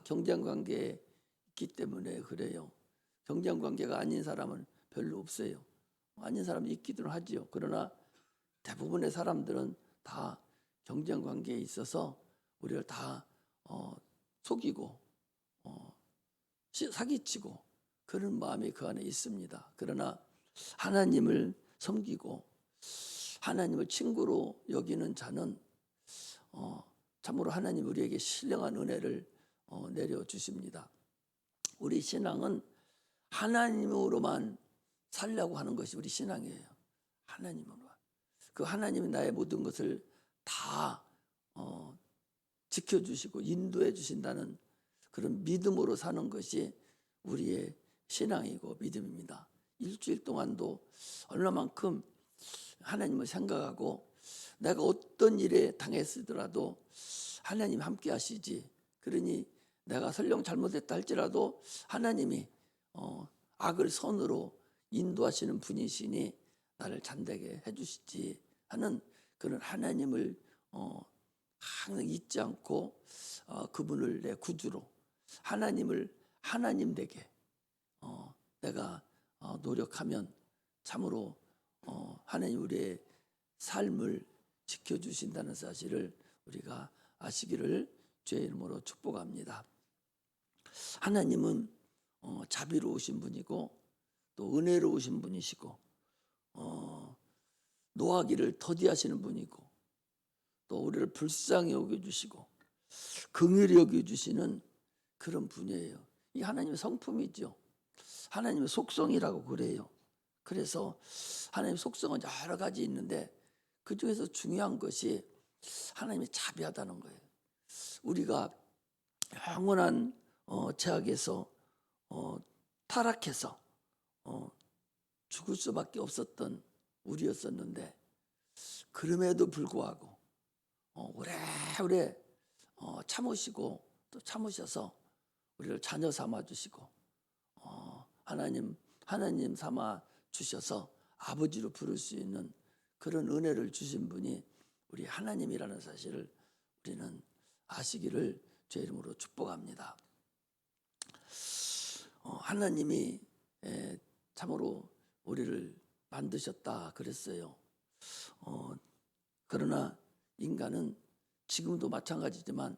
경쟁 관계에 있기 때문에 그래요. 경쟁 관계가 아닌 사람은 별로 없어요. 아닌 사람이 있기도 하지요. 그러나 대부분의 사람들은 다 경쟁 관계에 있어서 우리를 다 속이고 사기치고 그런 마음이 그 안에 있습니다. 그러나 하나님을 섬기고 하나님을 친구로 여기는 자는 참으로 하나님 우리에게 신령한 은혜를 내려주십니다. 우리 신앙은 하나님으로만 살려고 하는 것이 우리 신앙이에요. 하나님으로만. 그 하나님이 나의 모든 것을 다 지켜주시고 인도해 주신다는 그런 믿음으로 사는 것이 우리의 신앙이고 믿음입니다. 일주일 동안도 얼마만큼 하나님을 생각하고 내가 어떤 일에 당했으더라도 하나님 함께 하시지. 그러니 내가 설령 잘못했다 할지라도 하나님이 악을 선으로 인도하시는 분이시니 나를 잠되게 해주시지 하는 그런 하나님을 항상 잊지 않고 그분을 내 구주로 하나님을 하나님 되게 내가 노력하면 참으로 하나님 우리의 삶을 지켜주신다는 사실을 우리가 아시기를 주의 이름으로 축복합니다. 하나님은 자비로우신 분이고 또 은혜로우신 분이시고 노하기를 더디하시는 분이고 또 우리를 불쌍히 여겨주시고 긍휼히 여겨주시는 그런 분이에요. 이 하나님의 성품이죠. 하나님의 속성이라고 그래요. 그래서 하나님의 속성은 여러 가지 있는데 그중에서 중요한 것이 하나님이 자비하다는 거예요. 우리가 영원한 죄악에서 타락해서 죽을 수밖에 없었던 우리였었는데 그럼에도 불구하고 오래오래 참으시고 또 참으셔서 우리를 자녀 삼아 주시고 하나님 삼아 주셔서 아버지로 부를 수 있는 그런 은혜를 주신 분이 우리 하나님이라는 사실을 우리는 아시기를 주의 이름으로 축복합니다. 하나님이 참으로 우리를 만드셨다 그랬어요. 그러나 인간은 지금도 마찬가지지만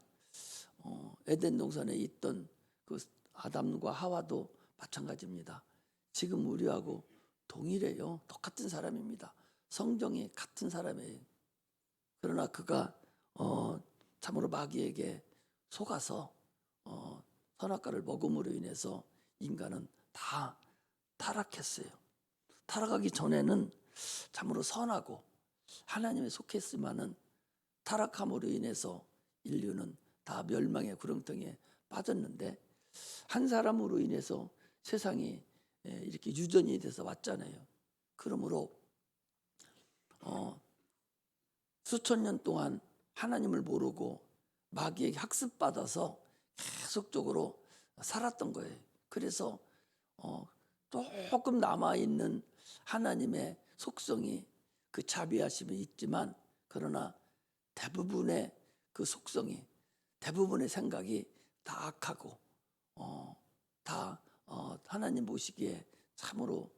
에덴 동산에 있던 그 아담과 하와도 마찬가지입니다. 지금 우리하고 동일해요. 똑같은 사람입니다. 성정이 같은 사람이에요. 그러나 그가 참으로 마귀에게 속아서 선악과를 먹음으로 인해서 인간은 다 타락했어요. 타락하기 전에는 참으로 선하고 하나님에 속했지만은 타락함으로 인해서 인류는 다 멸망의 구렁텅이에 빠졌는데 한 사람으로 인해서 세상이 이렇게 유전이 돼서 왔잖아요. 그러므로 수천 년 동안 하나님을 모르고 마귀에게 학습받아서 계속적으로 살았던 거예요. 그래서 조금 남아있는 하나님의 속성이 그 자비하심이 있지만 그러나 대부분의 그 속성이 대부분의 생각이 다 악하고 다 하나님 보시기에 참으로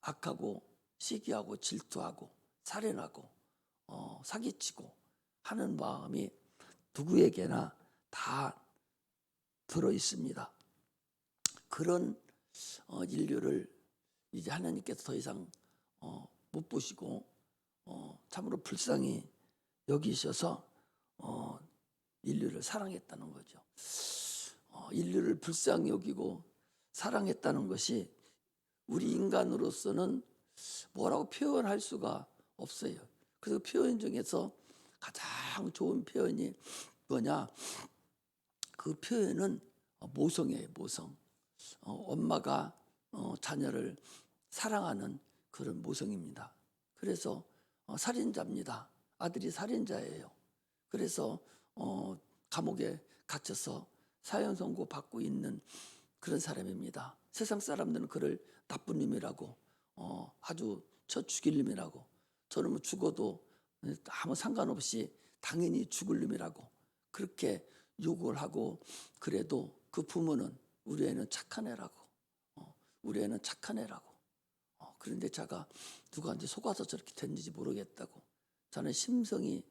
악하고 시기하고 질투하고 살인하고 사기치고 하는 마음이 누구에게나 다 들어 있습니다. 그런 인류를 이제 하나님께서 더 이상 못 보시고 참으로 불쌍히 여기셔서 인류를 사랑했다는 거죠. 인류를 불쌍히 여기고 사랑했다는 것이 우리 인간으로서는 뭐라고 표현할 수가 없어요. 그래서 표현 중에서 가장 좋은 표현이 뭐냐? 그 표현은 모성이에요. 모성. 엄마가 자녀를 사랑하는 그런 모성입니다. 그래서 살인자입니다. 아들이 살인자예요. 그래서 감옥에 갇혀서 사형 선고 받고 있는 그런 사람입니다. 세상 사람들은 그를 나쁜 놈이라고 아주 저 죽일 놈이라고 저놈은 죽어도 아무 상관없이 당연히 죽을 놈이라고 그렇게 욕을 하고 그래도 그 부모는 우리 애는 착한 애라고, 우리 애는 착한 애라고. 그런데 자가 누구한테 속아서 저렇게 됐는지 모르겠다고. 자는 심성이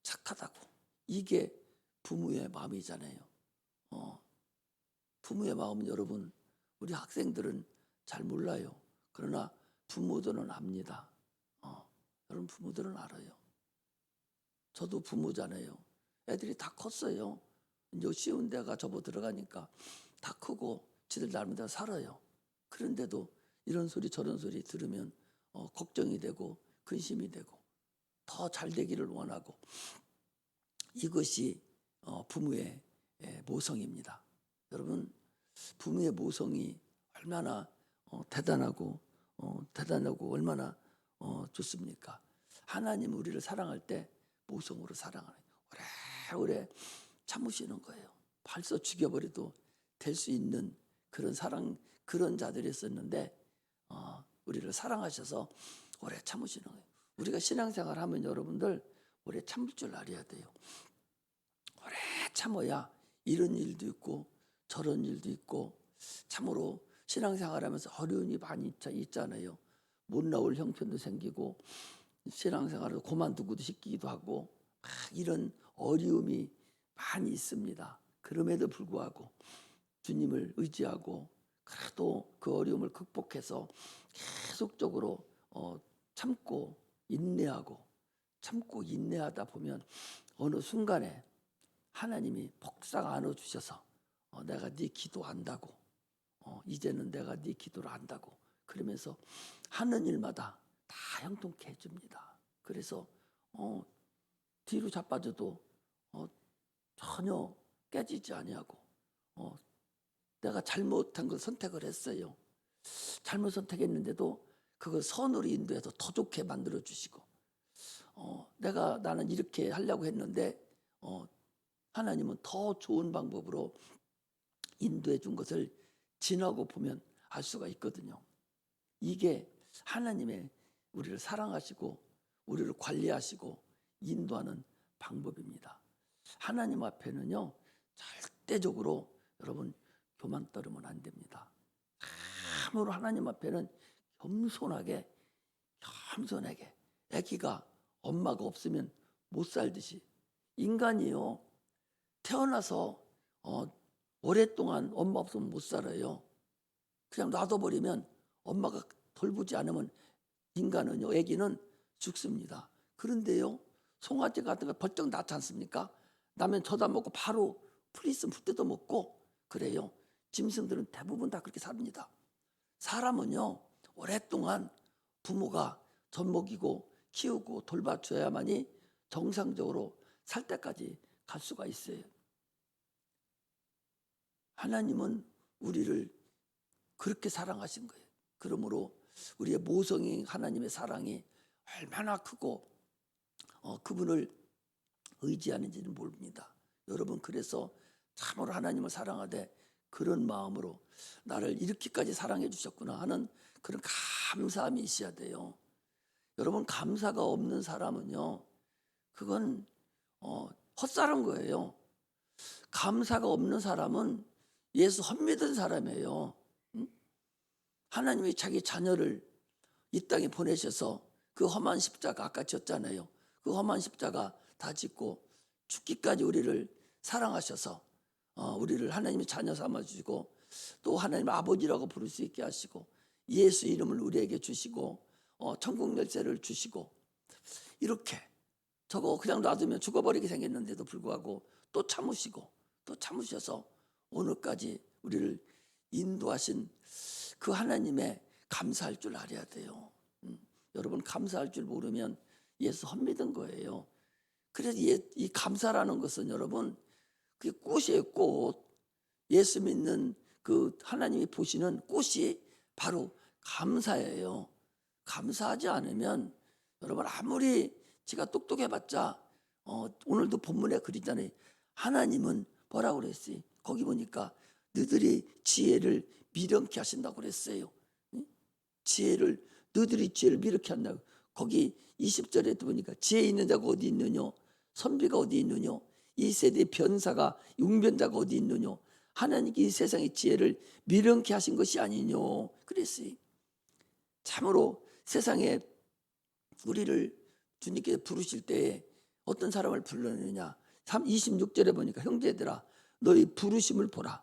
착하다고. 이게 부모의 마음이잖아요. 부모의 마음은 여러분, 우리 학생들은 잘 몰라요. 그러나 부모들은 압니다. 여러분, 부모들은 알아요. 저도 부모잖아요. 애들이 다 컸어요. 이제 쉬운 데가 접어 들어가니까 다 크고 지들 나름대로 살아요. 그런데도 이런 소리 저런 소리 들으면 걱정이 되고 근심이 되고 더 잘 되기를 원하고, 이것이 부모의 모성입니다. 여러분, 부모의 모성이 얼마나 대단하고 얼마나 좋습니까? 하나님 우리를 사랑할 때 모성으로 사랑하는, 오래오래 참으시는 거예요. 벌써 죽여버려도 될 수 있는 그런 사랑, 그런 자들이었었는데 우리를 사랑하셔서 오래 참으시는 거예요. 우리가 신앙생활 하면 여러분들 오래 참을 줄 알아야 돼요. 오래 참아야 이런 일도 있고 저런 일도 있고, 참으로 신앙생활하면서 어려움이 많이 있잖아요. 못 나올 형편도 생기고 신앙생활을 그만두고도 싶기도 하고 막 이런 어려움이 많이 있습니다. 그럼에도 불구하고 주님을 의지하고 그래도 그 어려움을 극복해서 계속적으로 참고 인내하다 보면 어느 순간에 하나님이 복상 안아주셔서 내가 네 기도한다고, 이제는 내가 네 기도를 안다고, 그러면서 하는 일마다 다 형통케 해줍니다. 그래서 뒤로 자빠져도 전혀 깨지지 아니하고, 내가 잘못한 걸 선택을 했어요. 잘못 선택했는데도 그걸 선으로 인도해서 더 좋게 만들어 주시고, 나는 이렇게 하려고 했는데 하나님은 더 좋은 방법으로 인도해 준 것을 지나고 보면 알 수가 있거든요. 이게 하나님의 우리를 사랑하시고 우리를 관리하시고 인도하는 방법입니다. 하나님 앞에는요, 절대적으로 여러분 교만 떨으면 안 됩니다. 참으로 하나님 앞에는 겸손하게 아기가 엄마가 없으면 못 살듯이, 인간이요 태어나서 오랫동안 엄마 없으면 못 살아요. 그냥 놔둬버리면, 엄마가 돌보지 않으면 인간은요, 아기는 죽습니다. 그런데요, 송아지 같은 거 벌쩍 낳지 않습니까? 나면 쳐다 먹고 바로 풀 있으면 풀 뜯어 먹고 그래요. 짐승들은 대부분 다 그렇게 삽니다. 사람은요, 오랫동안 부모가 젖먹이고 키우고 돌봐줘야만이 정상적으로 살 때까지 갈 수가 있어요. 하나님은 우리를 그렇게 사랑하신 거예요. 그러므로 우리의 모성인 하나님의 사랑이 얼마나 크고 그분을 의지하는지는 모릅니다. 여러분, 그래서 참으로 하나님을 사랑하되 그런 마음으로 나를 이렇게까지 사랑해 주셨구나 하는 그런 감사함이 있어야 돼요. 여러분, 감사가 없는 사람은요, 그건 헛살은 거예요. 감사가 없는 사람은 예수 헛믿은 사람이에요. 하나님이 자기 자녀를 이 땅에 보내셔서 그 험한 십자가, 아까 졌잖아요. 그 험한 십자가 다 짓고 죽기까지 우리를 사랑하셔서 우리를 하나님의 자녀 삼아주시고 또 하나님 아버지라고 부를 수 있게 하시고 예수 이름을 우리에게 주시고 천국 열쇠를 주시고, 이렇게 저거 그냥 놔두면 죽어버리게 생겼는데도 불구하고 또 참으셔서 오늘까지 우리를 인도하신 그 하나님의 감사할 줄 알아야 돼요. 여러분, 감사할 줄 모르면 예수 헛믿은 거예요. 그래서 이 감사라는 것은 여러분, 그게 꽃이에요. 꽃. 예수 믿는 그 하나님이 보시는 꽃이 바로 감사예요. 감사하지 않으면 여러분, 아무리 지가 똑똑해봤자 오늘도 본문에 그리잖아요. 하나님은 뭐라고 그랬어요? 거기 보니까 너희들이 지혜를 미련케 하신다고 그랬어요. 너희들이 지혜를 미련케 한다고. 거기 20절에 보니까 지혜 있는 자가 어디 있느냐, 선비가 어디 있느냐, 이 세대의 변사가 웅변자가 어디 있느뇨? 하나님께 이 세상의 지혜를 미련케 하신 것이 아니뇨? 그랬어요. 참으로 세상에 우리를 주님께 부르실 때에 어떤 사람을 불렀느냐? 26절에 보니까 형제들아 너희 부르심을 보라.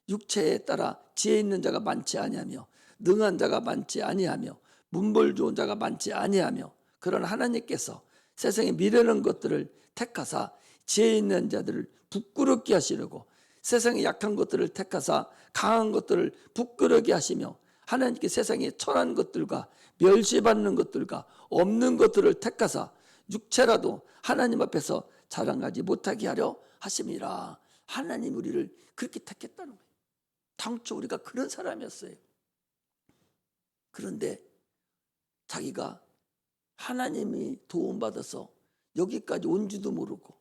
육체에 따라 지혜 있는 자가 많지 아니하며 능한 자가 많지 아니하며 문벌 좋은 자가 많지 아니하며 그러나 하나님께서 세상에 미련한 것들을 택하사 지혜 있는 자들을 부끄럽게 하시려고 세상의 약한 것들을 택하사 강한 것들을 부끄럽게 하시며 하나님께 세상에 천한 것들과 멸시받는 것들과 없는 것들을 택하사 육체라도 하나님 앞에서 자랑하지 못하게 하려 하심이라. 하나님 우리를 그렇게 택했다는 거예요. 당초 우리가 그런 사람이었어요. 그런데 자기가 하나님이 도움받아서 여기까지 온 줄도 모르고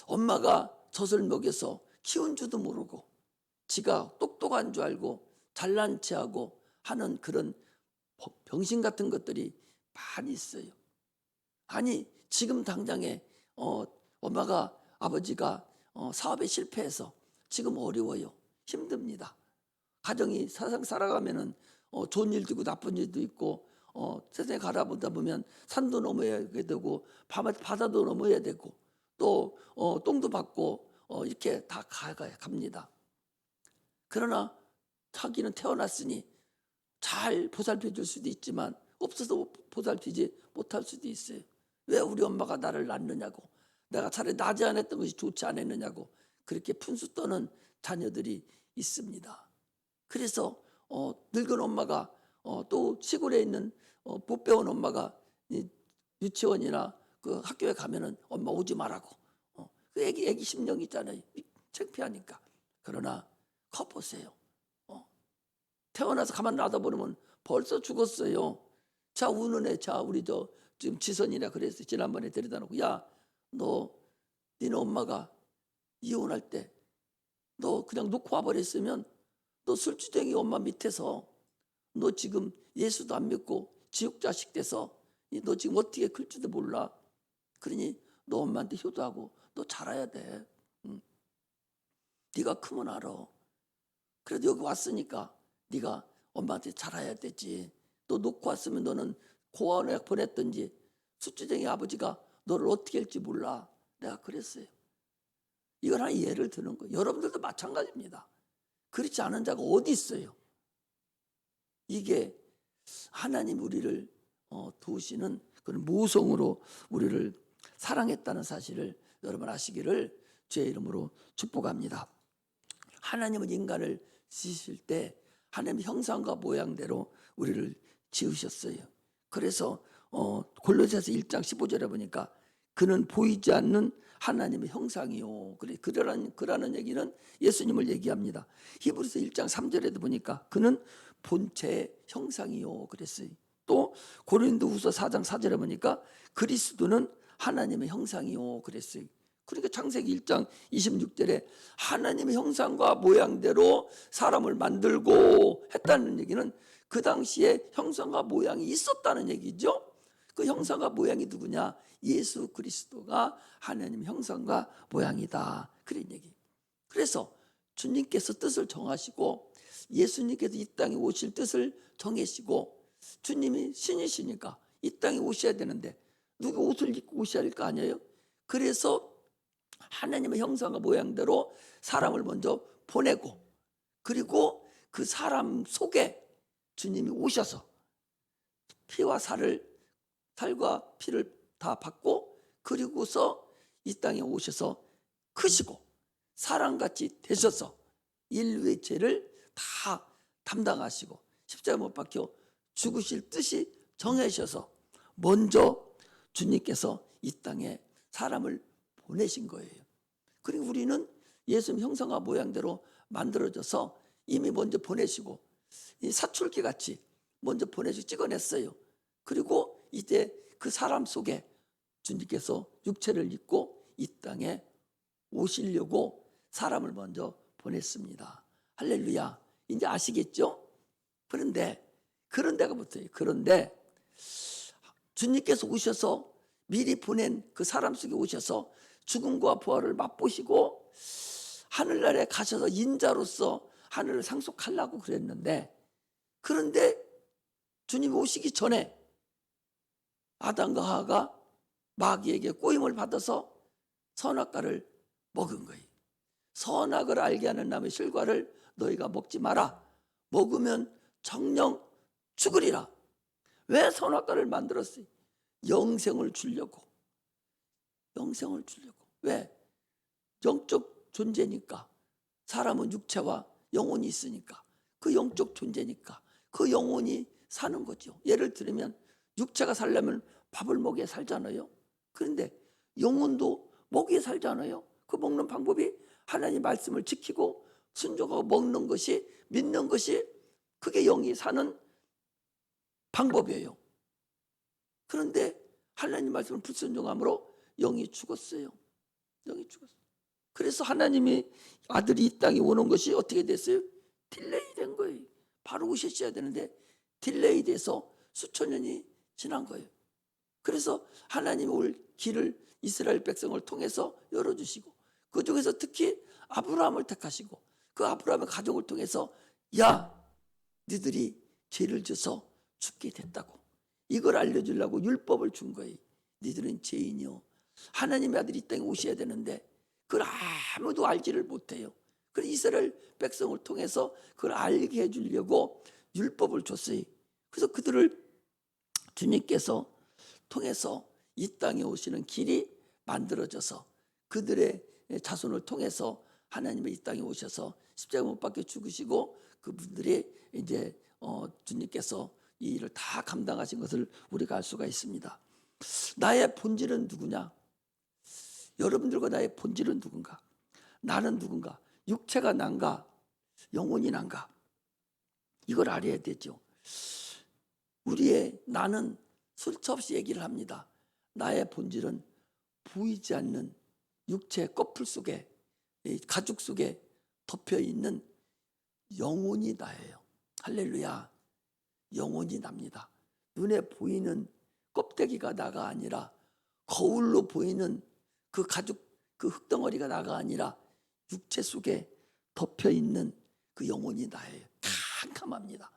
엄마가 젖을 먹여서 키운 줄도 모르고 지가 똑똑한 줄 알고 잘난 체하고 하는 그런 병신 같은 것들이 많이 있어요. 아니 지금 당장에 엄마가 아버지가 사업에 실패해서 지금 어려워요. 힘듭니다. 가정이 세상 살아가면은 좋은 일도 있고 나쁜 일도 있고 세상에 가다보다 보면 산도 넘어야 되고 바다도 넘어야 되고 또 똥도 받고 이렇게 다 갑니다. 그러나 자기는 태어났으니 잘 보살펴 줄 수도 있지만 없어서 보살피지 못할 수도 있어요. 왜 우리 엄마가 나를 낳느냐고, 내가 차라리 나지 않았던 것이 좋지 않았느냐고 그렇게 푼수 떠는 자녀들이 있습니다. 그래서 늙은 엄마가 또 시골에 있는 못 배운 엄마가 유치원이나 그 학교에 가면은 엄마 오지 말라고. 그 애기 심령 있잖아요. 창피하니까. 그러나 커보세요. 태어나서 가만 놔둬버리면 벌써 죽었어요. 자 우는 애, 자 우리 지금 지선이라 그랬어요. 지난번에 데려다 놓고 야 너 니네 엄마가 이혼할 때 너 그냥 놓고 와버렸으면 너 술주정이 엄마 밑에서 너 지금 예수도 안 믿고 지옥 자식 돼서 너 지금 어떻게 클지도 몰라. 그러니 너 엄마한테 효도하고 너 잘해야 돼. 네가 크면 알아. 그래도 여기 왔으니까 네가 엄마한테 잘해야 되지. 너 놓고 왔으면 너는 고아원에 보냈든지 술주정이 아버지가 너를 어떻게 할지 몰라. 내가 그랬어요. 이걸 하나 예를 드는 거예요. 여러분들도 마찬가지입니다. 그렇지 않은 자가 어디 있어요. 이게 하나님 우리를 도우시는 그런 모성으로 우리를 사랑했다는 사실을 여러분 아시기를 주의 이름으로 축복합니다. 하나님은 인간을 지으실 때 하나님의 형상과 모양대로 우리를 지으셨어요. 그래서 골로새서 1장 15절에 보니까 그는 보이지 않는 하나님의 형상이요. 그라는 얘기는 예수님을 얘기합니다. 히브리서 1장 3절에도 보니까 그는 본체의 형상이요. 그랬어요. 또 고린도후서 4장 4절에 보니까 그리스도는 하나님의 형상이요. 그랬어요. 그러니까 창세기 1장 26절에 하나님의 형상과 모양대로 사람을 만들고 했다는 얘기는 그 당시에 형상과 모양이 있었다는 얘기죠. 그 형상과 모양이 누구냐? 예수 그리스도가 하나님의 형상과 모양이다. 그런 얘기. 그래서 주님께서 뜻을 정하시고 예수님께서 이 땅에 오실 뜻을 정하시고 주님이 신이시니까 이 땅에 오셔야 되는데 누가 옷을 입고 오셔야 할 거 아니에요? 그래서 하나님의 형상과 모양대로 사람을 먼저 보내고 그리고 그 사람 속에 주님이 오셔서 피와 살과 피를 다 받고 그리고서 이 땅에 오셔서 크시고 사람같이 되셔서 인류의 죄를 다 담당하시고 십자가 못 박혀 죽으실 뜻이 정해셔서 먼저 주님께서 이 땅에 사람을 보내신 거예요. 그리고 우리는 예수님 형상과 모양대로 만들어져서 이미 먼저 보내시고 이 사출기 같이 먼저 보내시고 찍어냈어요. 그리고 이제 그 사람 속에 주님께서 육체를 입고 이 땅에 오시려고 사람을 먼저 보냈습니다. 할렐루야. 이제 아시겠죠? 그런데 그런 데가 붙어요. 그런데 주님께서 오셔서 미리 보낸 그 사람 속에 오셔서 죽음과 부활을 맛보시고 하늘나라에 가셔서 인자로서 하늘을 상속하려고 그랬는데, 그런데 주님이 오시기 전에 아담과 하와가 마귀에게 꼬임을 받아서 선악과를 먹은 거예요. 선악을 알게 하는 나무의 실과를 너희가 먹지 마라. 먹으면 정령 죽으리라. 왜 선악과를 만들었어요? 영생을 주려고. 영생을 주려고. 왜? 영적 존재니까. 사람은 육체와 영혼이 있으니까. 그 영적 존재니까 그 영혼이 사는 거죠. 예를 들면 육체가 살려면 밥을 먹여야 살잖아요. 그런데 영혼도 먹여야 살잖아요. 그 먹는 방법이 하나님 말씀을 지키고 순종하고 먹는 것이, 믿는 것이, 그게 영이 사는 방법이에요. 그런데 하나님 말씀을 불순종함으로 영이 죽었어요. 영이 죽었어요. 그래서 하나님이 아들이 이 땅에 오는 것이 어떻게 됐어요? 딜레이 된 거예요. 바로 오셨어야 되는데 딜레이 돼서 수천 년이 지난 거예요. 그래서 하나님이 올 길을 이스라엘 백성을 통해서 열어주시고, 그 중에서 특히 아브라함을 택하시고, 그 아브라함의 가족을 통해서 야, 너희들이 죄를 져서 죽게 됐다고, 이걸 알려주려고 율법을 준 거예요. 너희들은 죄인이요, 하나님의 아들이 이 땅에 오셔야 되는데 그걸 아무도 알지를 못해요. 그래서 이스라엘 백성을 통해서 그걸 알게 해주려고 율법을 줬어요. 그래서 그들을 주님께서 통해서 이 땅에 오시는 길이 만들어져서 그들의 자손을 통해서 하나님의 이 땅에 오셔서 십자가 못 박혀 죽으시고 그분들이 이제 주님께서 이 일을 다 감당하신 것을 우리가 알 수가 있습니다. 나의 본질은 누구냐? 여러분들과 나의 본질은 누군가? 나는 누군가? 육체가 난가? 영혼이 난가? 이걸 알아야 되죠. 우리의 나는 술처없이 얘기를 합니다. 나의 본질은 보이지 않는 육체의 꺼풀 속에, 가죽 속에 덮여있는 영혼이 나예요. 할렐루야. 영혼이 납니다. 눈에 보이는 껍데기가 나가 아니라, 거울로 보이는 그 가죽, 그 흙덩어리가 나가 아니라 육체 속에 덮여있는 그 영혼이 나예요. 캄캄합니다.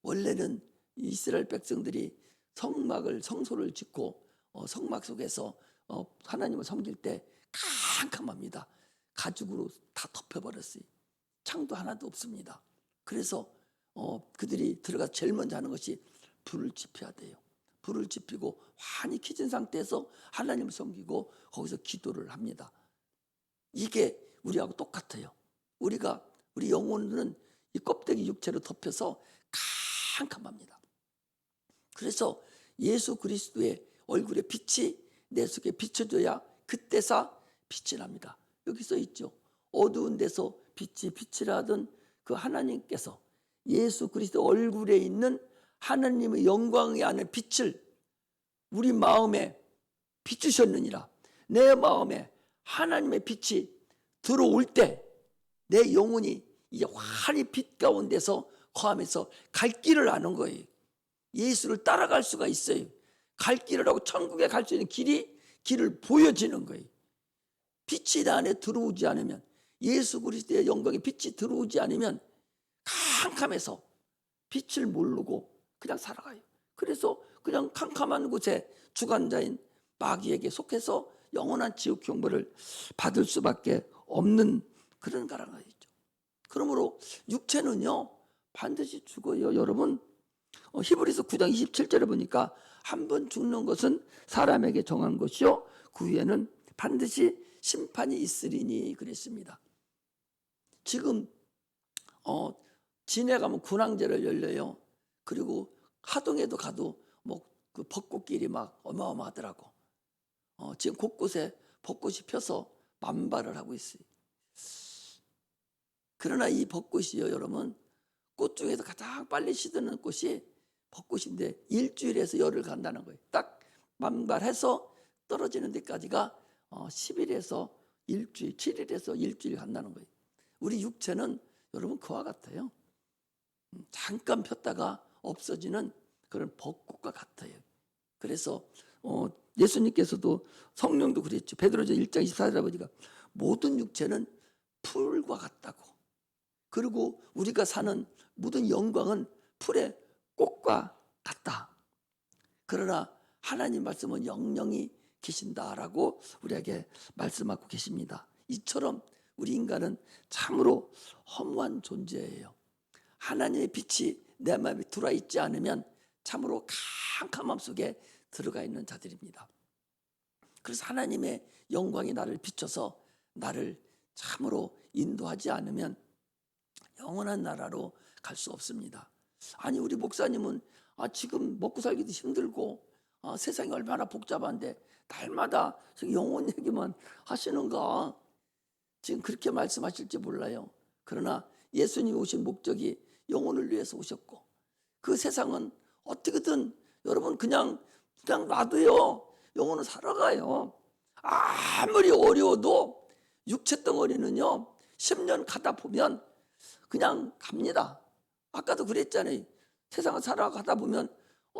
원래는 이스라엘 백성들이 성소를 짓고 성막 속에서 하나님을 섬길 때 캄캄합니다. 가죽으로 다 덮여버렸어요. 창도 하나도 없습니다. 그래서 그들이 들어가서 제일 먼저 하는 것이 불을 지펴야 돼요. 불을 지피고 환히 켜진 상태에서 하나님을 섬기고 거기서 기도를 합니다. 이게 우리하고 똑같아요. 우리 영혼은 이 껍데기 육체로 덮여서 캄캄합니다. 그래서 예수 그리스도의 얼굴에 빛이 내 속에 비춰져야 그때서 빛이 납니다. 여기 써 있죠. 어두운 데서 빛이라 하던 그 하나님께서 예수 그리스도 얼굴에 있는 하나님의 영광이 아는 빛을 우리 마음에 비추셨느니라. 내 마음에 하나님의 빛이 들어올 때 내 영혼이 이제 환히 빛 가운데서 거하면서 갈 길을 아는 거예요. 예수를 따라갈 수가 있어요. 갈 길을 하고 천국에 갈 수 있는 길을 보여지는 거예요. 빛이 내 안에 들어오지 않으면, 예수 그리스도의 영광의 빛이 들어오지 않으면 캄캄해서 빛을 모르고 그냥 살아가요. 그래서 그냥 캄캄한 곳에 주관자인 마귀에게 속해서 영원한 지옥 형벌을 받을 수밖에 없는 그런 가라가이죠. 그러므로 육체는요 반드시 죽어요. 여러분, 히브리서 9장 27절에 보니까 한 번 죽는 것은 사람에게 정한 것이요 그 후에는 반드시 심판이 있으리니 그랬습니다. 지금 진해 가면 군항제를 열려요. 그리고 하동에도 가도 뭐 그 벚꽃길이 막 어마어마하더라고. 지금 곳곳에 벚꽃이 펴서 만발을 하고 있어요. 그러나 이 벚꽃이요 여러분, 꽃 중에서 가장 빨리 시드는 꽃이 벚꽃인데 일주일에서 열흘 간다는 거예요. 딱 만발해서 떨어지는 데까지가 10일에서 일주일, 7일에서 일주일 간다는 거예요. 우리 육체는 여러분 그와 같아요. 잠깐 폈다가 없어지는 그런 벚꽃과 같아요. 그래서 예수님께서도 성령도 그랬죠. 베드로전 1장 24절에 보니까 모든 육체는 풀과 같다고. 그리고 우리가 사는 모든 영광은 풀의 꽃과 같다. 그러나 하나님 말씀은 영영이 계신다라고 우리에게 말씀하고 계십니다. 이처럼 우리 인간은 참으로 허무한 존재예요. 하나님의 빛이 내 마음에 들어와 있지 않으면 참으로 캄캄함 속에 들어가 있는 자들입니다. 그래서 하나님의 영광이 나를 비춰서 나를 참으로 인도하지 않으면 영원한 나라로 갈 수 없습니다. 아니 우리 목사님은 지금 먹고 살기도 힘들고 세상이 얼마나 복잡한데 날마다 영혼 얘기만 하시는가, 지금 그렇게 말씀하실지 몰라요. 그러나 예수님이 오신 목적이 영혼을 위해서 오셨고, 그 세상은 어떻게든 여러분 그냥 놔둬요. 영혼은 살아가요. 아무리 어려워도 육체 덩어리는요 10년 가다 보면 그냥 갑니다. 아까도 그랬잖아요. 세상을 살아가다 보면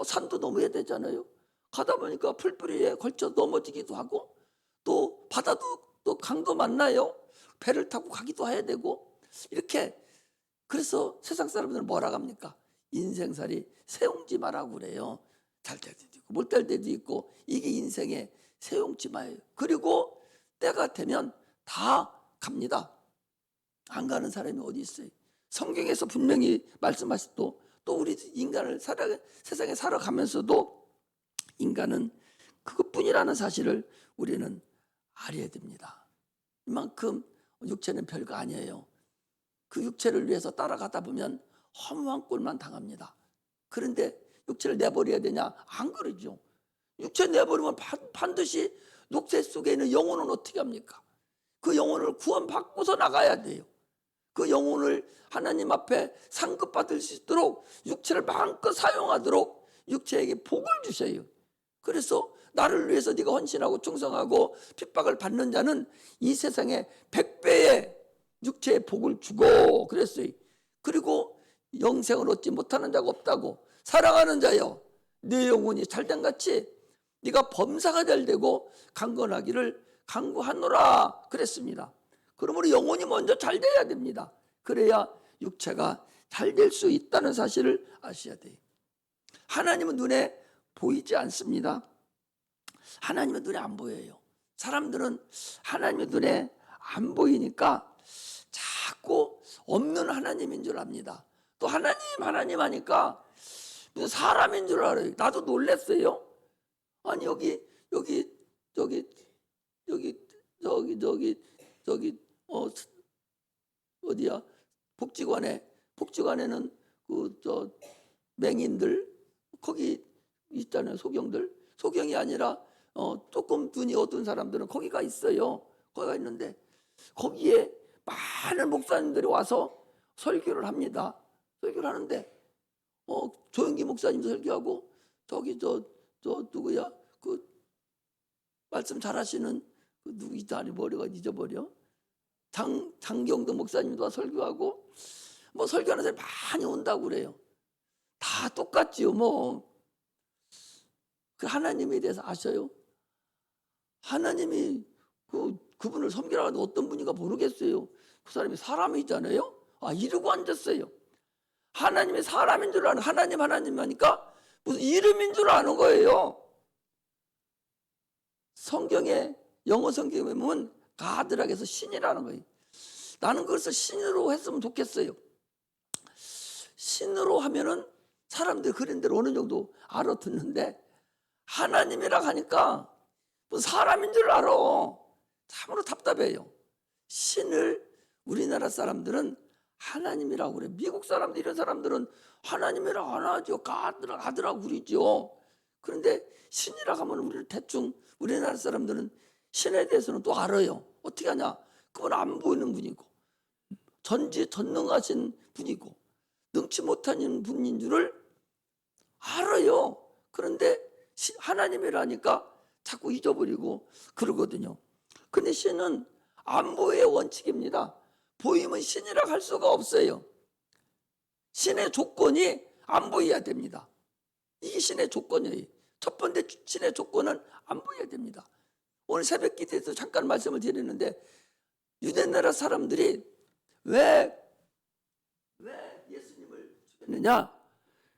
산도 넘어야 되잖아요. 가다 보니까 풀뿌리에 걸쳐 넘어지기도 하고, 또 바다도 또 강도 만나요. 배를 타고 가기도 해야 되고, 이렇게. 그래서 세상 사람들은 뭐라고 합니까? 인생살이 세옹지마라고 그래요. 잘 때도 있고 못 될 때도 있고, 이게 인생의 세옹지마예요. 그리고 때가 되면 다 갑니다. 안 가는 사람이 어디 있어요? 성경에서 분명히 말씀하시도, 또 우리 인간을 세상에 살아가면서도 인간은 그것뿐이라는 사실을 우리는 알아야 됩니다. 이만큼 육체는 별거 아니에요. 그 육체를 위해서 따라가다 보면 허무한 꼴만 당합니다. 그런데 육체를 내버려야 되냐? 안 그러죠. 육체 내버리면 반드시 육체 속에 있는 영혼은 어떻게 합니까? 그 영혼을 구원받고서 나가야 돼요. 그 영혼을 하나님 앞에 상급받을 수 있도록 육체를 마음껏 사용하도록 육체에게 복을 주셔요. 그래서 나를 위해서 네가 헌신하고 충성하고 핍박을 받는 자는 이 세상에 100배의 육체의 복을 주고 그랬어요. 그리고 영생을 얻지 못하는 자가 없다고. 사랑하는 자여, 내 영혼이 잘된 같이 네가 범사가 잘 되고 강건하기를 간구하노라 그랬습니다. 그러므로 영혼이 먼저 잘 돼야 됩니다. 그래야 육체가 잘 될 수 있다는 사실을 아셔야 돼요. 하나님은 눈에 보이지 않습니다. 하나님은 눈에 안 보여요. 사람들은 하나님의 눈에 안 보이니까 자꾸 없는 하나님인 줄 압니다. 또 하나님 하니까 무슨 사람인 줄 알아요. 나도 놀랐어요. 아니 저기 어디야? 복지관에는 맹인들 거기 있잖아요. 소경이 아니라 조금 눈이 어두운 사람들은 거기가 있어요. 거기가 있는데 거기에 많은 목사님들이 와서 설교를 합니다. 설교를 하는데 조영기 목사님도 설교하고, 저기 저 누구야? 그 말씀 잘하시는 그 누구 있다, 머리가 잊어버려. 장경도 목사님도 설교하고, 뭐 설교하는 사람이 많이 온다고 그래요. 다 똑같지요. 뭐 그 하나님에 대해서 아셔요? 하나님이 그분을 섬기라고 하는데 어떤 분인가 모르겠어요. 그 사람이 사람이잖아요. 이러고 앉았어요. 하나님이 사람인 줄 아는, 하나님 하니까 무슨 이름인 줄 아는 거예요. 성경에, 영어 성경에 보면 가드락에서 신이라는 거예요. 나는 그것을 신으로 했으면 좋겠어요. 신으로 하면은 사람들이 그런 대로 어느 정도 알아듣는데, 하나님이라 하니까 뭐 사람인 줄 알아. 참으로 답답해요. 신을 우리나라 사람들은 하나님이라고 그래. 미국 사람들, 이런 사람들은 하나님이라고 안 하죠. 가드라고 그러죠. 그런데 신이라고 하면 우리는 대충, 우리나라 사람들은 신에 대해서는 또 알아요. 어떻게 하냐? 그건 안 보이는 분이고, 전능하신 분이고, 능치 못하는 분인 줄을 알아요. 그런데 하나님이라니까 자꾸 잊어버리고 그러거든요. 근데 신은 안 보여의 원칙입니다. 보이면 신이라고 할 수가 없어요. 신의 조건이 안 보여야 됩니다. 이게 신의 조건이에요. 첫 번째 신의 조건은 안 보여야 됩니다. 오늘 새벽 기도에서 잠깐 말씀을 드리는데 유대 나라 사람들이 왜 예수님을 죽였느냐?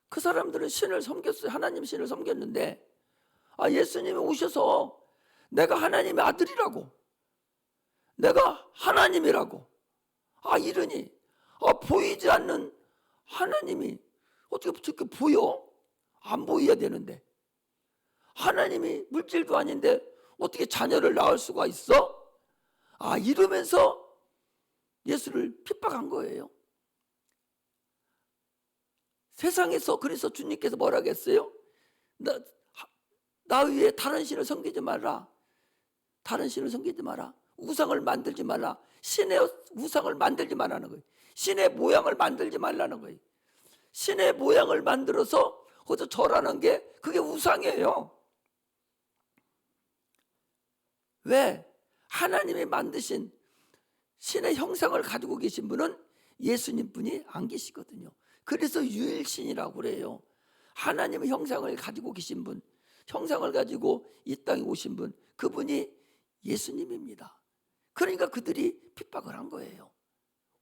그 사람들은 신을 섬겼어요. 하나님 신을 섬겼는데 예수님이 오셔서 내가 하나님의 아들이라고, 내가 하나님이라고 이러니 보이지 않는 하나님이 어떻게 저렇게 보여? 안 보여야 되는데 하나님이 물질도 아닌데 어떻게 자녀를 낳을 수가 있어? 이러면서 예수를 핍박한 거예요. 세상에서 그래서 주님께서 뭐라고 했어요? 나 위에 다른 신을 섬기지 마라. 다른 신을 섬기지 마라. 우상을 만들지 말라. 신의 우상을 만들지 말라는 거예요. 신의 모양을 만들지 말라는 거예요. 신의 모양을 만들어서 거기서 절하는 게 그게 우상이에요. 왜? 하나님이 만드신 신의 형상을 가지고 계신 분은 예수님 분이 안 계시거든요. 그래서 유일신이라고 그래요. 하나님의 형상을 가지고 계신 분, 형상을 가지고 이 땅에 오신 분, 그분이 예수님입니다. 그러니까 그들이 핍박을 한 거예요.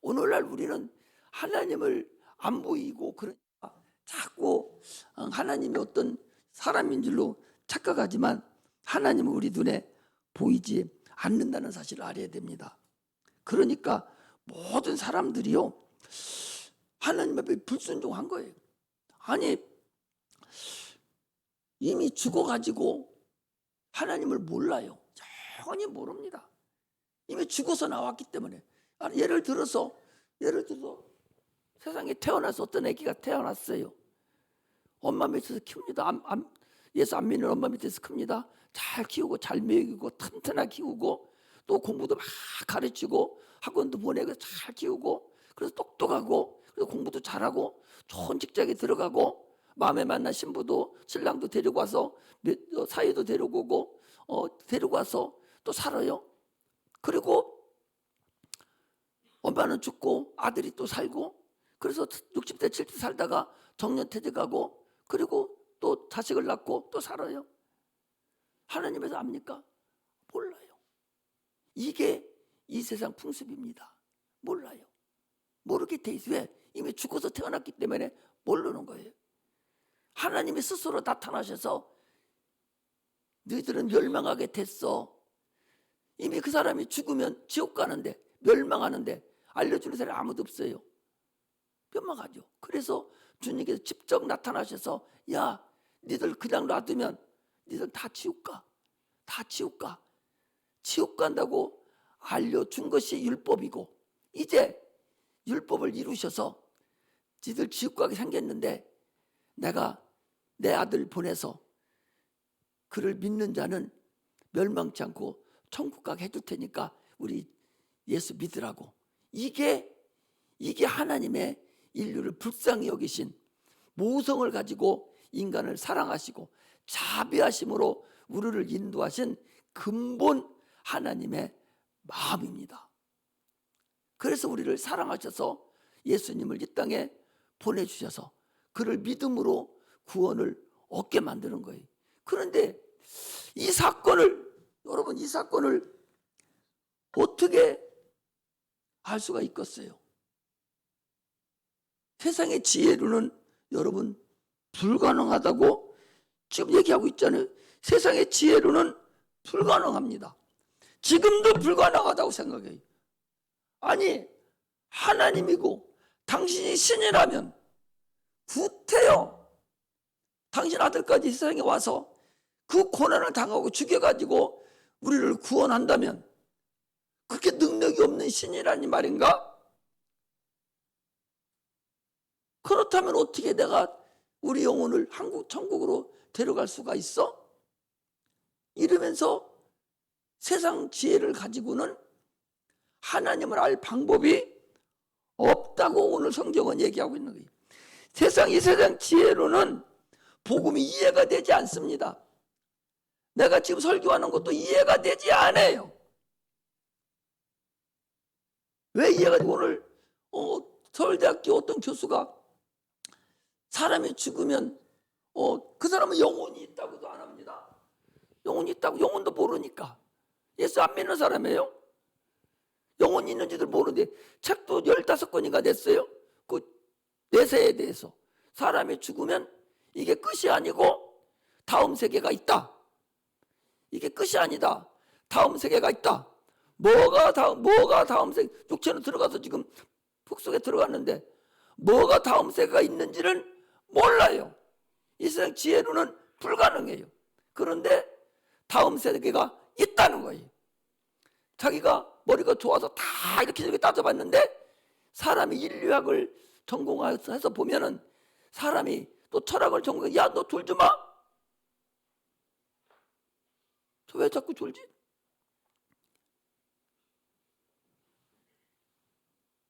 오늘날 우리는 하나님을 안 보이고 그러니까 자꾸 하나님이 어떤 사람인 줄로 착각하지만 하나님은 우리 눈에 보이지 않는다는 사실을 알아야 됩니다. 그러니까 모든 사람들이요 하나님 앞에 불순종한 거예요. 아니 이미 죽어가지고 하나님을 몰라요. 전혀 모릅니다. 이미 죽어서 나왔기 때문에. 예를 들어서 세상에 태어나서 어떤 아기가 태어났어요. 엄마 밑에서 키웁니다. 예수 안 믿는 엄마 밑에서 큽니다. 잘 키우고 잘 먹이고 튼튼하게 키우고 또 공부도 막 가르치고 학원도 보내고 잘 키우고 그래서 똑똑하고 그래서 공부도 잘하고 좋은 직장에 들어가고 마음에 맞는 신부도 신랑도 데리고 와서 사이도 데리고 오고 데리고 와서 또 살아요. 그리고 엄마는 죽고 아들이 또 살고 그래서 60대 70대 살다가 정년퇴직하고 그리고 또 자식을 낳고 또 살아요. 하나님에서 압니까? 몰라요. 이게 이 세상 풍습입니다. 몰라요. 모르게 돼 있어요. 왜? 이미 죽어서 태어났기 때문에 모르는 거예요. 하나님이 스스로 나타나셔서 너희들은 멸망하게 됐어. 이미 그 사람이 죽으면 지옥 가는데 멸망하는데 알려주는 사람이 아무도 없어요. 멸망하죠. 그래서 주님께서 직접 나타나셔서 야 니들 그냥 놔두면 니들 다 지옥 가. 다 지옥 가. 지옥 간다고 알려준 것이 율법이고 이제 율법을 이루셔서 니들 지옥 가게 생겼는데 내가 내 아들 보내서 그를 믿는 자는 멸망치 않고 천국 가게 해줄 테니까 우리 예수 믿으라고. 이게 하나님의 인류를 불쌍히 여기신 모성을 가지고 인간을 사랑하시고 자비하심으로 우리를 인도하신 근본 하나님의 마음입니다. 그래서 우리를 사랑하셔서 예수님을 이 땅에 보내주셔서 그를 믿음으로 구원을 얻게 만드는 거예요. 그런데 여러분 이 사건을 어떻게 알 수가 있겠어요? 세상의 지혜로는 여러분 불가능하다고 지금 얘기하고 있잖아요. 세상의 지혜로는 불가능합니다. 지금도 불가능하다고 생각해요. 아니 하나님이고 당신이 신이라면 구태여 당신 아들까지 세상에 와서 그 고난을 당하고 죽여가지고 우리를 구원한다면 그렇게 능력이 없는 신이라니 말인가? 그렇다면 어떻게 내가 우리 영혼을 천국으로 데려갈 수가 있어? 이러면서 세상 지혜를 가지고는 하나님을 알 방법이 없다고 오늘 성경은 얘기하고 있는 거예요. 이 세상 지혜로는 복음이 이해가 되지 않습니다. 내가 지금 설교하는 것도 이해가 되지 않아요. 왜 이해가 되고 오늘 서울대학교 어떤 교수가 사람이 죽으면 그 사람은 영혼이 있다고도 안 합니다. 영혼이 있다고, 영혼도 모르니까. 예수 안 믿는 사람이에요. 영혼이 있는지도 모르는데 책도 15권인가 냈어요. 그 내세에 대해서. 사람이 죽으면 이게 끝이 아니고 다음 세계가 있다. 이게 끝이 아니다. 다음 세계가 있다. 뭐가 다음 세계, 육체는 들어가서 지금 푹속에 들어갔는데 뭐가 다음 세계가 있는지는 몰라요. 이 세상 지혜로는 불가능해요. 그런데 다음 세계가 있다는 거예요. 자기가 머리가 좋아서 다 이렇게 따져봤는데 사람이 인류학을 전공해서 보면은 사람이 또 철학을 전공해, 야, 너 졸지 마. 저 왜 자꾸 졸지?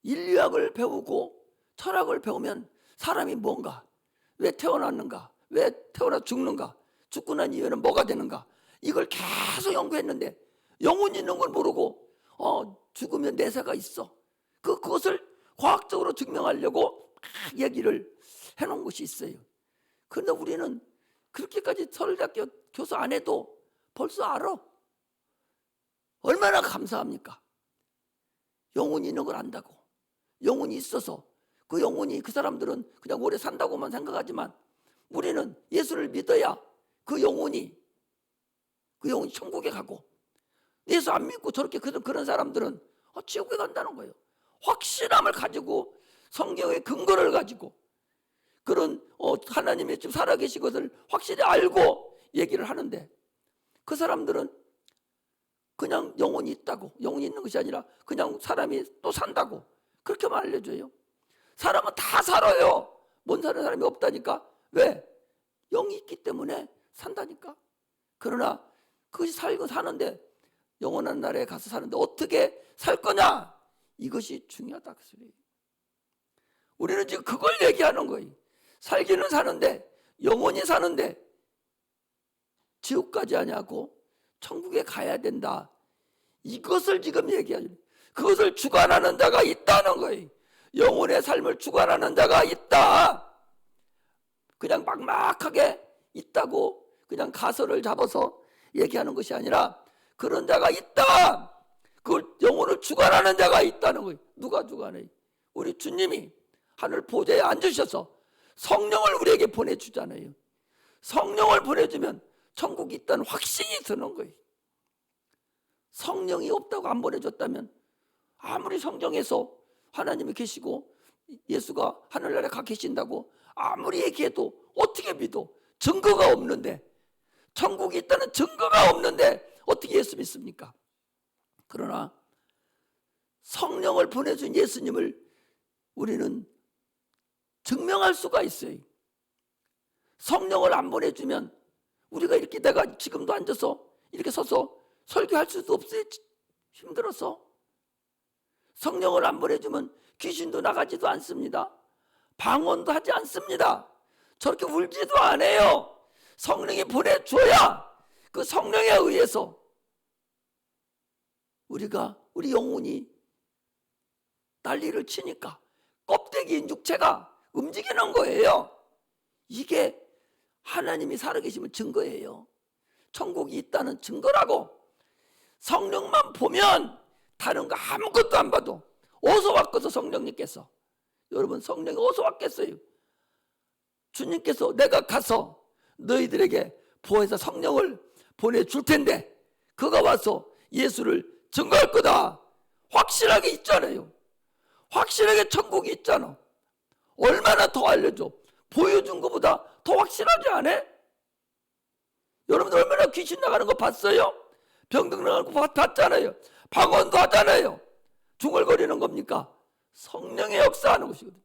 인류학을 배우고 철학을 배우면 사람이 뭔가, 왜 태어났는가, 왜 태어나 죽는가, 죽고 난 이후에는 뭐가 되는가, 이걸 계속 연구했는데 영혼이 있는 걸 모르고 죽으면 내세가 있어. 그것을 과학적으로 증명하려고 막 얘기를 해놓은 것이 있어요. 그런데 우리는 그렇게까지 서울대학교 교수 안 해도 벌써 알아. 얼마나 감사합니까? 영혼이 있는 걸 안다고. 영혼이 있어서 그 영혼이, 그 사람들은 그냥 오래 산다고만 생각하지만 우리는 예수를 믿어야 그 영혼이 천국에 가고, 예수 안 믿고 저렇게 그런 사람들은 지옥에 간다는 거예요. 확신함을 가지고 성경의 근거를 가지고 그런 하나님의 지금 살아계신 것을 확실히 알고 얘기를 하는데, 그 사람들은 그냥 영혼이 있다고, 영혼이 있는 것이 아니라 그냥 사람이 또 산다고 그렇게만 알려줘요. 사람은 다 살아요. 못 사는 사람이 없다니까. 왜? 영이 있기 때문에 산다니까. 그러나 그것이 살고 사는데, 영원한 나라에 가서 사는데 어떻게 살 거냐, 이것이 중요하다 그 소리예요. 우리는 지금 그걸 얘기하는 거예요. 살기는 사는데, 영원히 사는데 지옥까지 하냐고, 천국에 가야 된다, 이것을 지금 얘기하죠. 그것을 주관하는 자가 있다는 거예요. 영혼의 삶을 주관하는 자가 있다. 그냥 막막하게 있다고 그냥 가설을 잡아서 얘기하는 것이 아니라 그런 자가 있다. 그걸 영혼을 주관하는 자가 있다는 거예요. 누가 주관해요? 우리 주님이 하늘 보좌에 앉으셔서 성령을 우리에게 보내주잖아요. 성령을 보내주면 천국이 있다는 확신이 드는 거예요. 성령이 없다고 안 보내줬다면 아무리 성경에서 하나님이 계시고 예수가 하늘나라에 가 계신다고 아무리 얘기해도 어떻게 믿어? 증거가 없는데, 천국이 있다는 증거가 없는데 어떻게 예수 믿습니까? 그러나 성령을 보내준 예수님을 우리는 증명할 수가 있어요. 성령을 안 보내주면 우리가 이렇게, 내가 지금도 앉아서 이렇게 서서 설교할 수도 없어요. 힘들어서. 성령을 안 보내주면 귀신도 나가지도 않습니다. 방언도 하지 않습니다. 저렇게 울지도 않아요. 성령이 보내줘야 그 성령에 의해서 우리 영혼이 난리를 치니까 껍데기인 육체가 움직이는 거예요. 이게 하나님이 살아계심을 증거예요. 천국이 있다는 증거라고. 성령만 보면 다른 거 아무것도 안 봐도, 어디서 왔겠어 성령님께서? 여러분, 성령이 어디서 왔겠어요? 주님께서 내가 가서 너희들에게 보혜사 성령을 보내줄 텐데 그가 와서 예수를 증거할 거다. 확실하게 있잖아요. 확실하게 천국이 있잖아. 얼마나 더 알려줘? 보여준 것보다 더 확실하지 않아? 여러분들 얼마나 귀신 나가는 거 봤어요? 병든 나가는 거 봤잖아요. 방언도 하잖아요. 중얼거리는 겁니까? 성령의 역사하는 것이거든.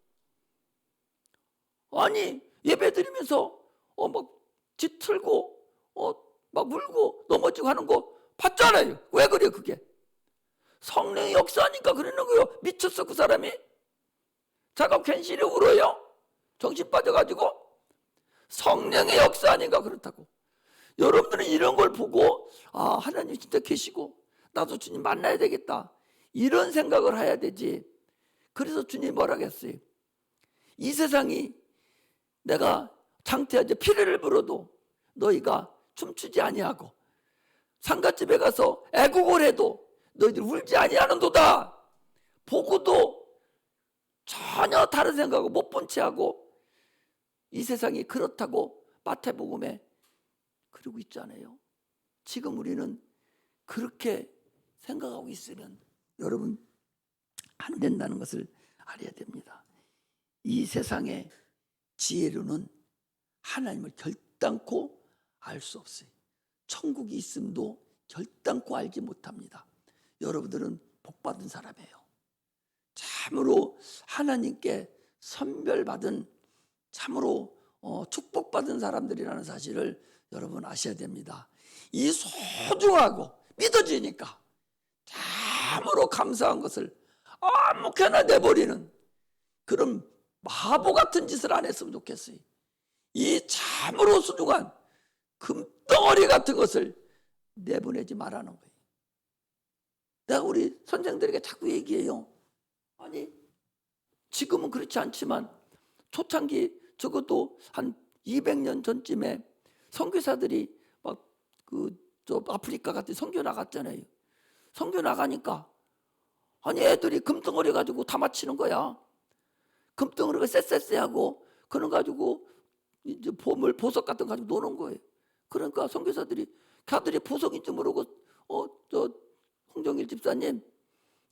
아니, 예배 드리면서 막 짙틀고 막 울고 넘어지고 하는 거 봤잖아요. 왜 그래 그게? 성령의 역사하니까 그러는 거예요. 미쳤어 그 사람이? 자가 괜시리 울어요? 정신 빠져가지고? 성령의 역사하니까 그렇다고. 여러분들은 이런 걸 보고 하나님 진짜 계시고 나도 주님 만나야 되겠다, 이런 생각을 해야 되지. 그래서 주님이 뭐라고 했어요? 이 세상이 내가 장태하지 피리를 불어도 너희가 춤추지 아니하고 상갓집에 가서 애국을 해도 너희들 울지 아니하는도다. 보고도 전혀 다른 생각하고 못 본 채하고 이 세상이 그렇다고 마태복음에 그러고 있잖아요. 지금 우리는 그렇게 생각하고 있으면 여러분 안 된다는 것을 알아야 됩니다. 이 세상의 지혜로는 하나님을 결단코 알 수 없어요. 천국이 있음도 결단코 알지 못합니다. 여러분들은 복받은 사람이에요. 참으로 하나님께 선별받은 참으로 축복받은 사람들이라는 사실을 여러분 아셔야 됩니다. 이 소중하고 믿어지니까 참으로 감사한 것을 아무렇게나 내버리는 그런 바보 같은 짓을 안 했으면 좋겠어요. 이 참으로 소중한 금덩어리 같은 것을 내보내지 말라는 거예요. 내가 우리 선생들에게 자꾸 얘기해요. 아니 지금은 그렇지 않지만 초창기 적어도 한 200년 전쯤에 선교사들이 막 저 아프리카 같은 선교 나갔잖아요. 선교 나가니까 아니 애들이 금덩어리 가지고 다 맞히는 거야. 금덩어리가 쎄쎄쎄하고 그런 가지고 이제 보석 같은 거 가지고 노는 거예요. 그러니까 선교사들이 걔들이 보석인지 모르고 저 홍정일 집사님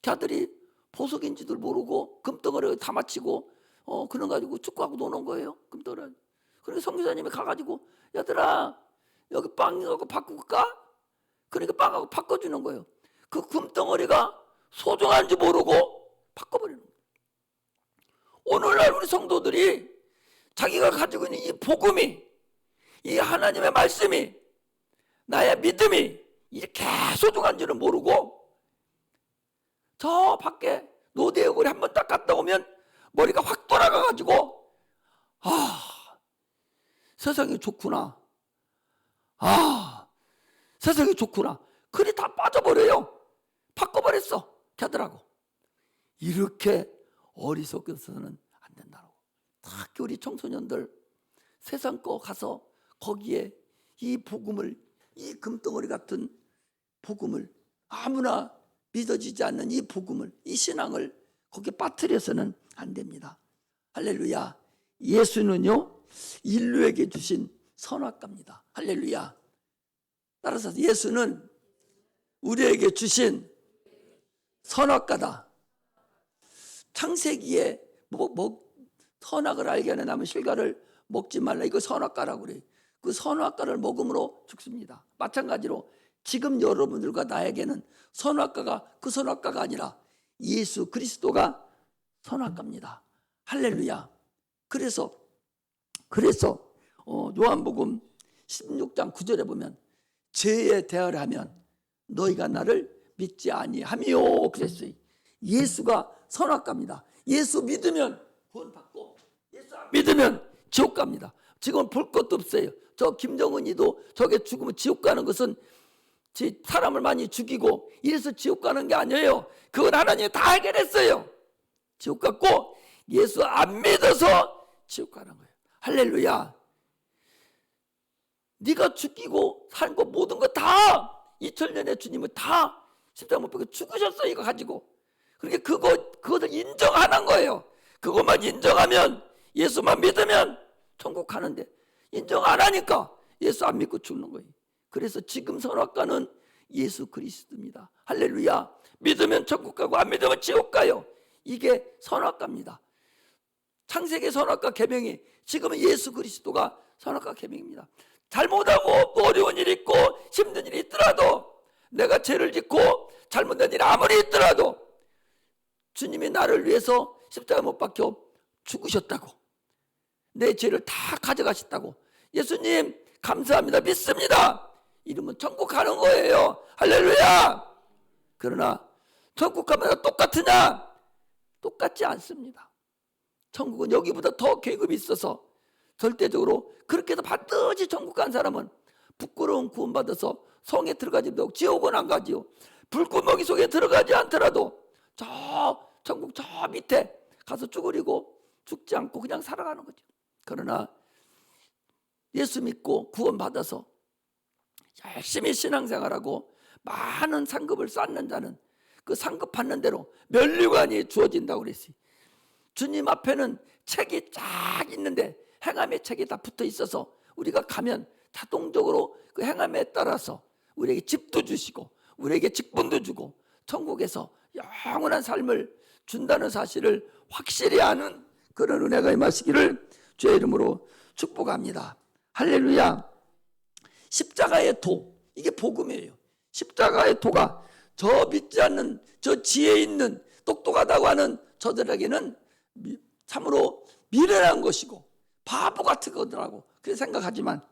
걔들이 보석인지도 모르고 금덩어리 다 맞히고 그런 가지고 축구하고 노는 거예요. 금덩어리. 그러니까 선교사님이 가가지고 얘들아 여기 빵하고 바꿀까? 그러니까 빵하고 바꿔주는 거예요. 그 금덩어리가 소중한지 모르고 바꿔버리는 거예요. 오늘날 우리 성도들이 자기가 가지고 있는 이 복음이 이 하나님의 말씀이 나의 믿음이 이렇게 소중한 줄은 모르고 저 밖에 노대역을 한번 딱 갔다 오면 머리가 확 돌아가가지고 세상이 좋구나. 세상이 좋구나. 그리 다 빠져버려요. 바꿔버렸어. 걔들하고. 이렇게 어리석어서는 안 된다고. 특히 우리 청소년들 세상 거 가서 거기에 이 복음을 이 금덩어리 같은 복음을 아무나 믿어지지 않는 이 복음을 이 신앙을 거기에 빠뜨려서는 안 됩니다. 할렐루야. 예수는요 인류에게 주신 선악과입니다. 할렐루야. 따라서 예수는 우리에게 주신 선악과다. 창세기에 선악을 알게 하는 나무 실과를 먹지 말라. 이거 선악과라고 그래요. 그 선악과를 먹음으로 죽습니다. 마찬가지로 지금 여러분들과 나에게는 선악과가 그 선악과가 아니라 예수 그리스도가 선악과입니다. 할렐루야. 그래서 요한복음 16장 9절에 보면 죄에 대하려 하면 너희가 나를 믿지 아니하며 그랬어요. 예수가 선악과입니다. 예수 믿으면 구원받고 예수 안 믿으면 지옥 갑니다. 지금 볼 것도 없어요. 저 김정은이도 저게 죽으면 지옥 가는 것은 사람을 많이 죽이고 이래서 지옥 가는 게 아니에요. 그건 하나님이 다 해결했어요. 지옥 갔고 예수 안 믿어서 지옥 가는 거예요. 할렐루야. 네가 죽이고 산 거 모든 거 다 2000년에 주님은 다 십자가 못 박혀 죽으셨어. 이거 가지고. 그러니까 그것을 인정하는 거예요. 그것만 인정하면 예수만 믿으면 천국 가는데 인정 안 하니까 예수 안 믿고 죽는 거예요. 그래서 지금 선악과는 예수 그리스도입니다. 할렐루야. 믿으면 천국 가고 안 믿으면 지옥 가요. 이게 선악과입니다. 창세기 선악과 계명이 지금은 예수 그리스도가 선악과 계명입니다. 잘못하고 어려운 일이 있고 힘든 일이 있더라도 내가 죄를 짓고 잘못된 일이 아무리 있더라도 주님이 나를 위해서 십자가 못 박혀 죽으셨다고 내 죄를 다 가져가셨다고 예수님 감사합니다. 믿습니다. 이러면 천국 가는 거예요. 할렐루야. 그러나 천국 가면 똑같으냐? 똑같지 않습니다. 천국은 여기보다 더 계급이 있어서 절대적으로 그렇게 해서 반드시 천국 간 사람은 부끄러운 구원받아서 성에 들어가지 못하고 지옥은 안 가지요. 불구멍이 속에 들어가지 않더라도 저 천국 저 밑에 가서 쭈그리고 죽지 않고 그냥 살아가는 거죠. 그러나 예수 믿고 구원받아서 열심히 신앙생활하고 많은 상급을 쌓는 자는 그 상급 받는 대로 면류관이 주어진다고 그랬어요. 주님 앞에는 책이 쫙 있는데 행함의 책이 다 붙어 있어서 우리가 가면 자동적으로 그 행함에 따라서 우리에게 집도 주시고 우리에게 직분도 주고 천국에서 영원한 삶을 준다는 사실을 확실히 아는 그런 은혜가 임하시기를 주의 이름으로 축복합니다. 할렐루야. 십자가의 도, 이게 복음이에요. 십자가의 도가 저 믿지 않는, 저 지혜 있는 똑똑하다고 하는 저들에게는 참으로 미련한 것이고 바보 같은 거더라고 그렇게 생각하지만,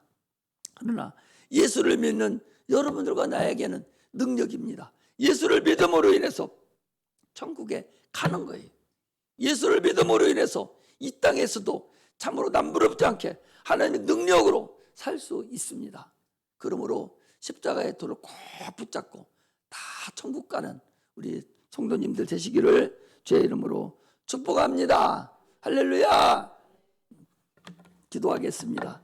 그러나 예수를 믿는 여러분들과 나에게는 능력입니다. 예수를 믿음으로 인해서 천국에 가는 거예요. 예수를 믿음으로 인해서 이 땅에서도 참으로 남부럽지 않게 하나님의 능력으로 살 수 있습니다. 그러므로 십자가의 도를 꼭 붙잡고 다 천국 가는 우리 성도님들 되시기를 주의 이름으로 축복합니다. 할렐루야. 기도하겠습니다.